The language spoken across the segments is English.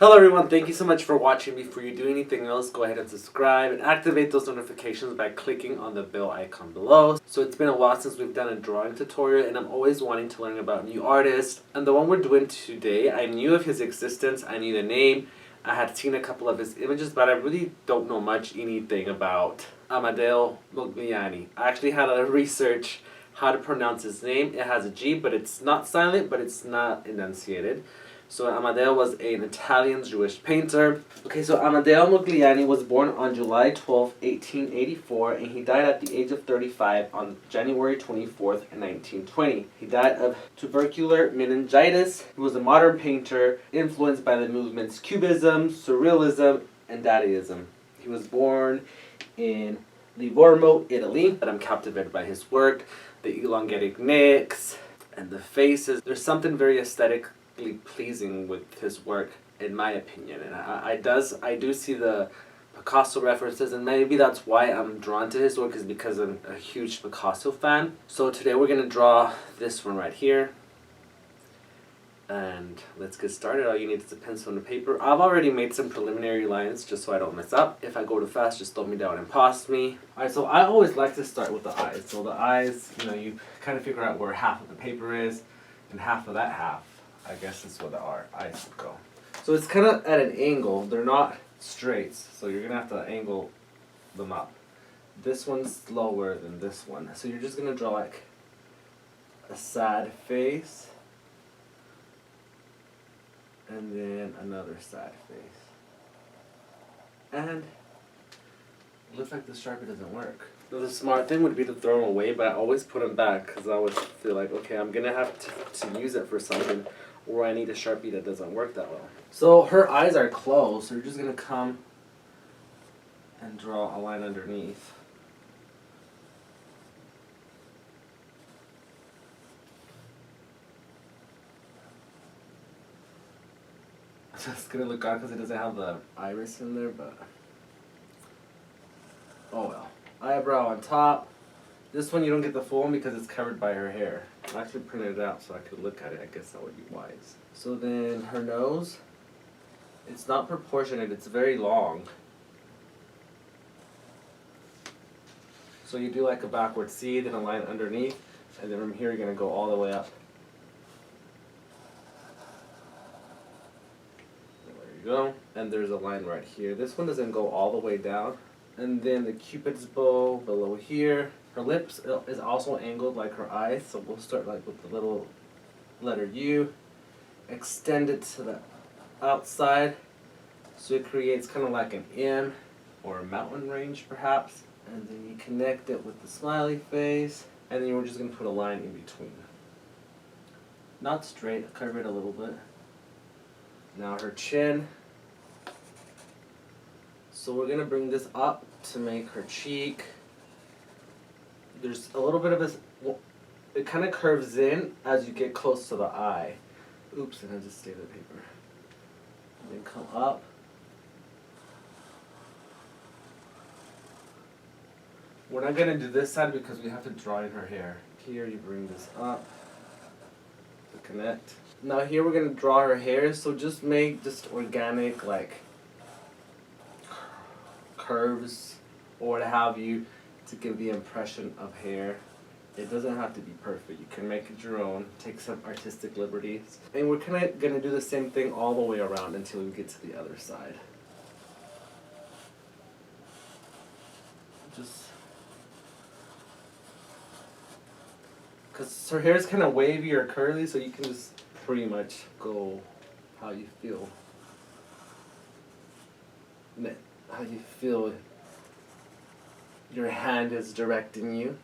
Hello everyone, thank you so much for watching. Before you do anything else, go ahead and subscribe and activate those notifications by clicking on the bell icon below. So it's been a while since we've done a drawing tutorial and I'm always wanting to learn about new artists. And the one we're doing today, I knew of his existence, I knew the name, I had seen a couple of his images, but I really don't know anything about Amadeo Modigliani. I actually had to research how to pronounce his name. It has a G, but it's not silent, but it's not enunciated. So Amadeo was an Italian Jewish painter. Okay, so Amadeo Modigliani was born on July 12, 1884, and he died at the age of 35 on January 24th, 1920. He died of tubercular meningitis. He was a modern painter influenced by the movements Cubism, Surrealism, and Dadaism. He was born in Livorno, Italy, but I'm captivated by his work, the elongated necks, and the faces. There's something very aesthetic pleasing with his work, in my opinion, and I do see the Picasso references, and maybe that's why I'm drawn to his work, is because I'm a huge Picasso fan. So today we're gonna draw this one right here, and let's get started. All you need is a pencil and a paper. I've already made some preliminary lines just so I don't mess up. If I go too fast, just throw me down and pause me. Alright, so I always like to start with the eyes. So the eyes, you kind of figure out where half of the paper is, and half of that half, I guess, is where our eyes would go. So it's kind of at an angle. They're not straights, so you're going to have to angle them up. This one's lower than this one. So you're just going to draw like a sad face, and then another sad face. And it looks like the Sharpie doesn't work. So the smart thing would be to throw them away, but I always put them back because I always feel like, okay, I'm going to have to use it for something, or I need a Sharpie that doesn't work that well. So her eyes are closed, so you're just going to come and draw a line underneath. It's just going to look odd because it doesn't have the iris in there, but oh well. Eyebrow on top. This one you don't get the full one because it's covered by her hair. I actually printed it out so I could look at it. I guess that would be wise. So then her nose, it's not proportionate, it's very long. So you do like a backward C, then a line underneath, and then from here you're going to go all the way up. There you go. And there's a line right here. This one doesn't go all the way down. And then the Cupid's bow below here. Her lips is also angled like her eyes, so we'll start like with the little letter U. Extend it to the outside, so it creates kind of like an M or a mountain range perhaps. And then you connect it with the smiley face, and then we're just going to put a line in between. Not straight, cover it a little bit. Now her chin. So we're going to bring this up to make her cheek. There's a little bit of this, it kind of curves in as you get close to the eye. Oops, and I just stayed the paper. And then come up. We're not going to do this side because we have to draw in her hair. Here you bring this up to connect. Now here we're going to draw her hair, so just make just organic like curves or what have you to give the impression of hair. It doesn't have to be perfect. You can make it your own, take some artistic liberties. And we're kind of going to do the same thing all the way around until we get to the other side. Just because her hair is kind of wavy or curly, so you can just pretty much go how you feel. How you feel your hand is directing you.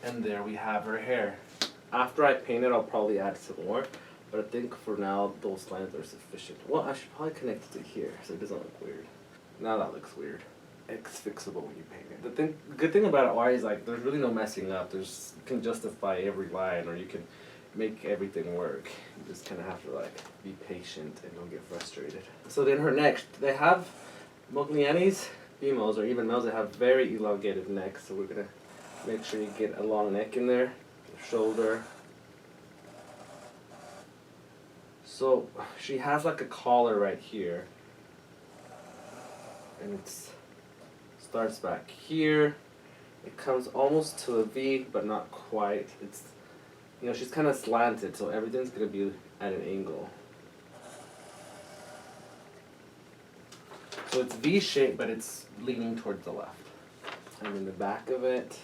And there we have her hair. After I paint it, I'll probably add some more, but I think for now those lines are sufficient. Well, I should probably connect it to here so it doesn't look weird. Now that looks weird. It's fixable when you paint it. The good thing about art is like there's really no messing up. You can justify every line, or you can make everything work. You just kind of have to like be patient and don't get frustrated. So then her neck, they have Modigliani's females or even males that have very elongated necks. So we're gonna make sure you get a long neck in there, shoulder. So she has like a collar right here, and it starts back here. It comes almost to a V, but not quite. It's, you know, she's kind of slanted, so everything's gonna be at an angle. So it's V-shaped, but it's leaning towards the left. And then the back of it.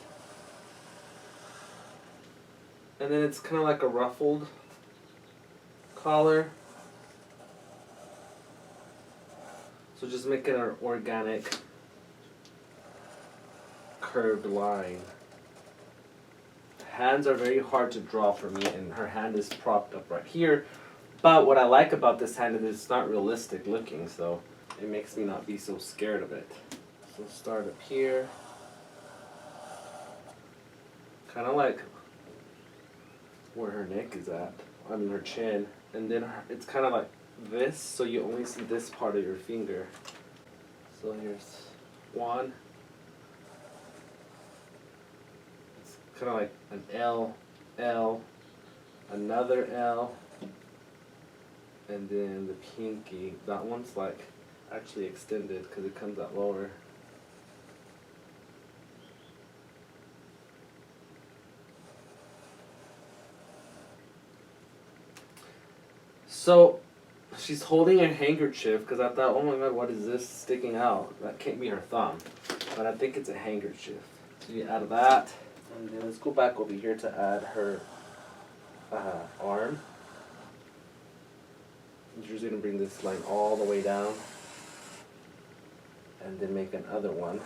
And then it's kind of like a ruffled collar. So just make it an organic curved line. Hands are very hard to draw for me, and her hand is propped up right here. But what I like about this hand is it's not realistic looking, so it makes me not be so scared of it. So start up here. Kind of like where her neck is at. I mean her chin. And then it's kind of like this, so you only see this part of your finger. So here's one. It's kind of like an L, L, another L, and then the pinky. That one's like actually extended because it comes out lower. So she's holding a handkerchief because I thought, oh my god, what is this sticking out? That can't be her thumb, but I think it's a handkerchief. So you add that, and then let's go back over here to add her arm. You're just gonna bring this line all the way down, and then make another one.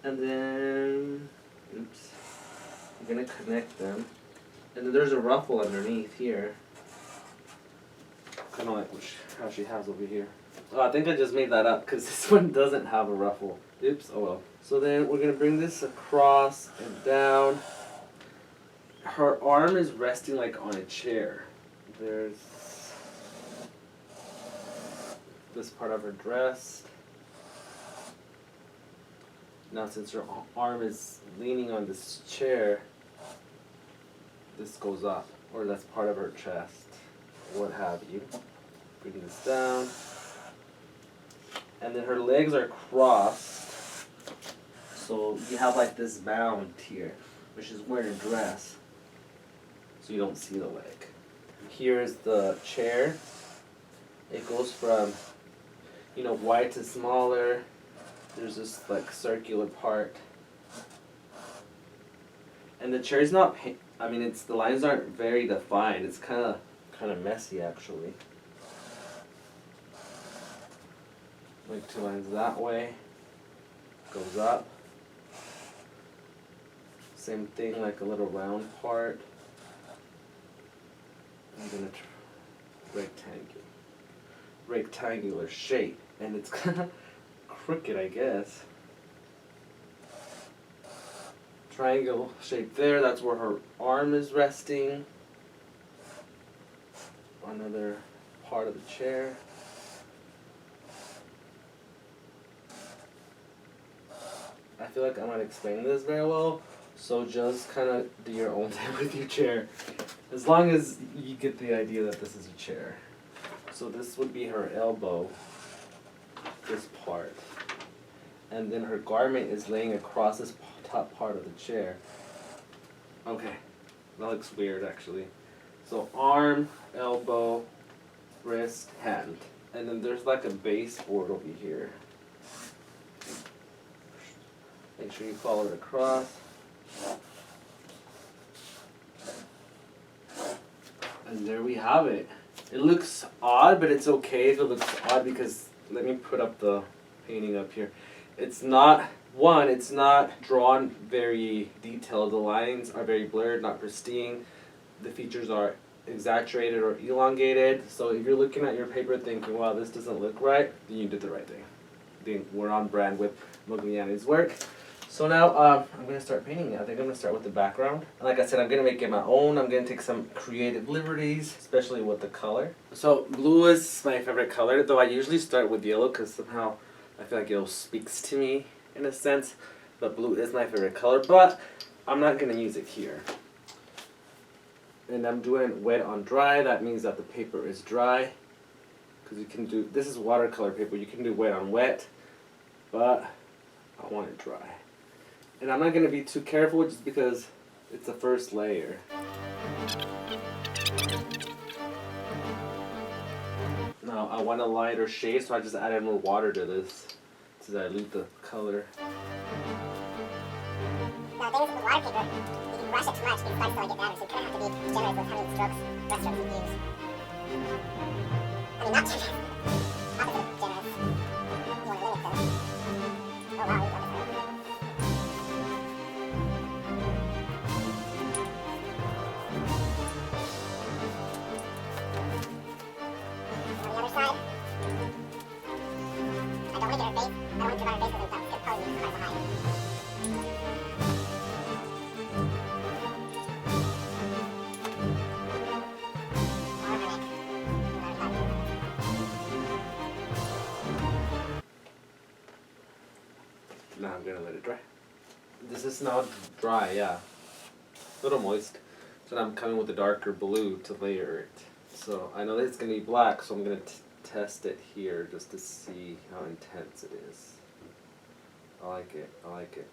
And then, oops, you're gonna connect them. And then there's a ruffle underneath here. Kind of like how she has over here. Oh, I think I just made that up because this one doesn't have a ruffle. Oops, oh well. So then we're going to bring this across and down. Her arm is resting like on a chair. There's this part of her dress. Now since her arm is leaning on this chair, this goes up, or that's part of her chest, what have you. Bring this down. And then her legs are crossed. So you have like this bound here, which is wearing a dress. So you don't see the leg. Here is the chair. It goes from, you know, wide to smaller. There's this like circular part. And the chair's not I mean, it's the lines aren't very defined. It's kind of messy actually. Like two lines that way, goes up. Same thing, like a little round part, and then a rectangular shape, and it's kind of crooked, I guess. Triangle shape there, that's where her arm is resting. Another part of the chair. I feel like I'm not explaining this very well, so just kind of do your own thing with your chair. As long as you get the idea that this is a chair. So this would be her elbow, this part. And then her garment is laying across this top part of the chair. Okay, that looks weird actually. So arm, elbow, wrist, hand. And then there's like a baseboard over here. Make sure you follow it across. And there we have it. It looks odd, but it's okay if it looks odd because, let me put up the painting up here. It's not drawn very detailed. The lines are very blurred, not pristine. The features are exaggerated or elongated. So if you're looking at your paper thinking, wow, this doesn't look right, then you did the right thing. Then we're on brand with Modigliani's work. So now I'm going to start painting it. I think I'm going to start with the background. And like I said, I'm going to make it my own. I'm going to take some creative liberties, especially with the color. So blue is my favorite color, though I usually start with yellow because somehow I feel like yellow speaks to me in a sense. But blue is my favorite color, but I'm not going to use it here. And I'm doing wet on dry. That means that the paper is dry. Because you can do, this is watercolor paper. You can do wet on wet, but I want it dry. And I'm not going to be too careful just because it's the first layer. Now I want a lighter shade, so I just added more water to this to dilute the color. Now the thing is with water paper, if you brush it too much, it starts to like get damaged, so you kind of have to be generous with how many strokes, brush strokes you use. I mean, not generous. Opposite of generous. You want to limit them. Oh wow, you love it. Now I'm gonna let it dry. This is now dry, yeah. A little moist. So now I'm coming with a darker blue to layer it. So I know that it's gonna be black, so I'm gonna test it here just to see how intense it is. I like it, I like it.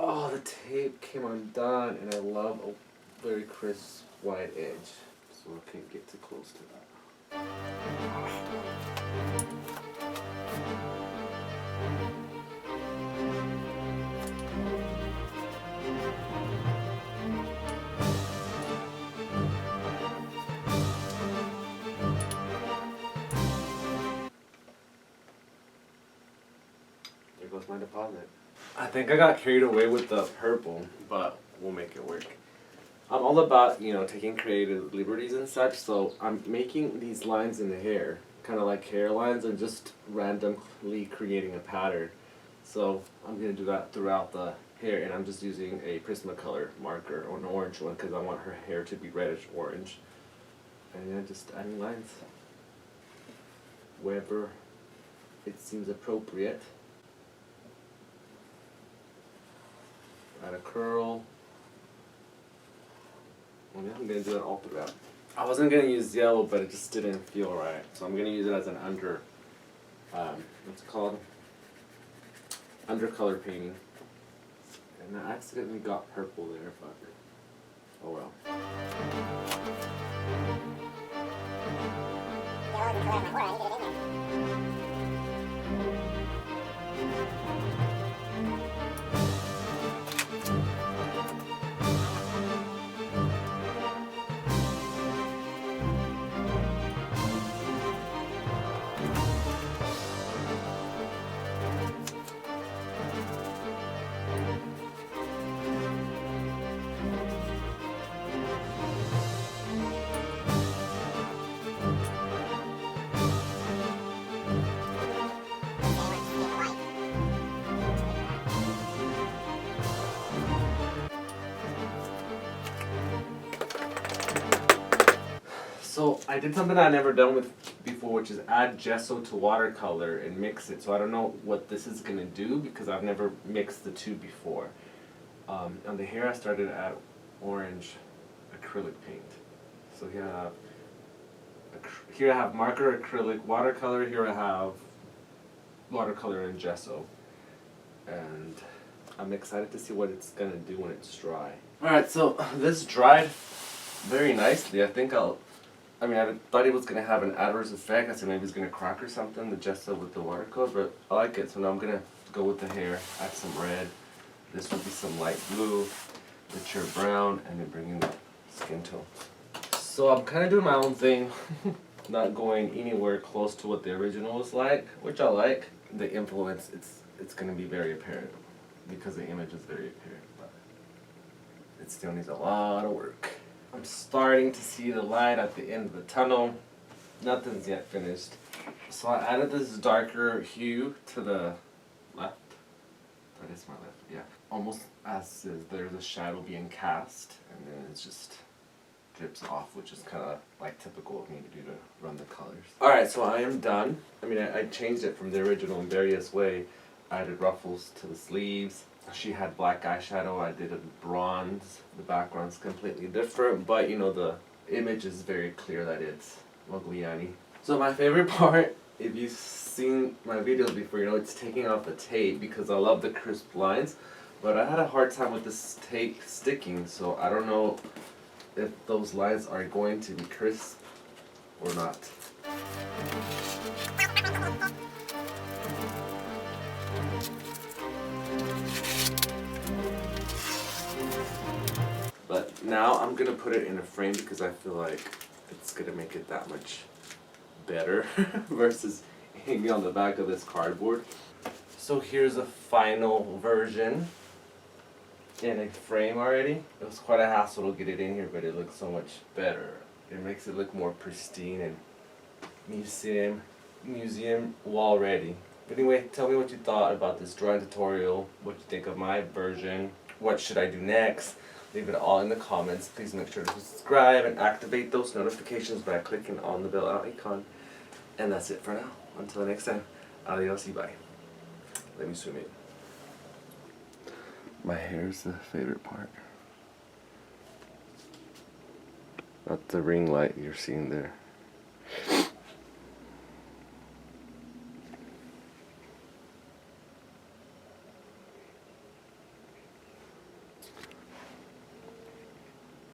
Oh, the tape came undone, and I love a very crisp white edge, so I can't get too close to that. There goes my deposit. I think I got carried away with the purple, but we'll make it work. I'm all about, you know, taking creative liberties and such, so I'm making these lines in the hair, kind of like hair lines, and just randomly creating a pattern. So I'm going to do that throughout the hair, and I'm just using a Prismacolor marker, or an orange one, because I want her hair to be reddish orange. And then just adding lines wherever it seems appropriate. Add a curl. Well, yeah, I'm going to do that all throughout. I wasn't going to use yellow, but it just didn't feel right. So I'm going to use it as an what's it called? Undercolor painting. And I accidentally got purple there, but oh well. Yellow is the color of my hair, I need to get it in there. So I did something I've never done with before, which is add gesso to watercolor and mix it. So I don't know what this is going to do because I've never mixed the two before. On the hair I started at orange acrylic paint. So here I have marker acrylic watercolor, here I have watercolor and gesso. And I'm excited to see what it's gonna do when it's dry. Alright, so this dried very nicely. I thought it was gonna have an adverse effect. I said maybe it's gonna crack or something, the gesso with the watercolor, but I like it. So now I'm gonna go with the hair, add some red. This would be some light blue, richer brown, and then bring in the skin tone. So I'm kind of doing my own thing, not going anywhere close to what the original was like, which I like. The influence, it's gonna be very apparent because the image is very apparent, but it still needs a lot of work. I'm starting to see the light at the end of the tunnel. Nothing's yet finished. So I added this darker hue to the left. That is my left, yeah. Almost as if there's a shadow being cast, and then it just drips off, which is kind of like typical of me to do to run the colors. Alright, so I am done. I changed it from the original in various ways. I added ruffles to the sleeves. She had black eyeshadow, I did a bronze. The background's completely different, but the image is very clear that it's Modigliani. So my favorite part, if you've seen my videos before, it's taking off the tape because I love the crisp lines. But I had a hard time with this tape sticking, so I don't know if those lines are going to be crisp or not. But now I'm gonna put it in a frame because I feel like it's gonna make it that much better versus hanging on the back of this cardboard. So here's a final version in a frame already. It was quite a hassle to get it in here, but it looks so much better. It makes it look more pristine and museum wall ready. But anyway, tell me what you thought about this drawing tutorial, what you think of my version, what should I do next. Leave it all in the comments. Please make sure to subscribe and activate those notifications by clicking on the bell icon. And that's it for now. Until next time, adios y bye. Let me zoom in. My hair is the favorite part. Not the ring light you're seeing there.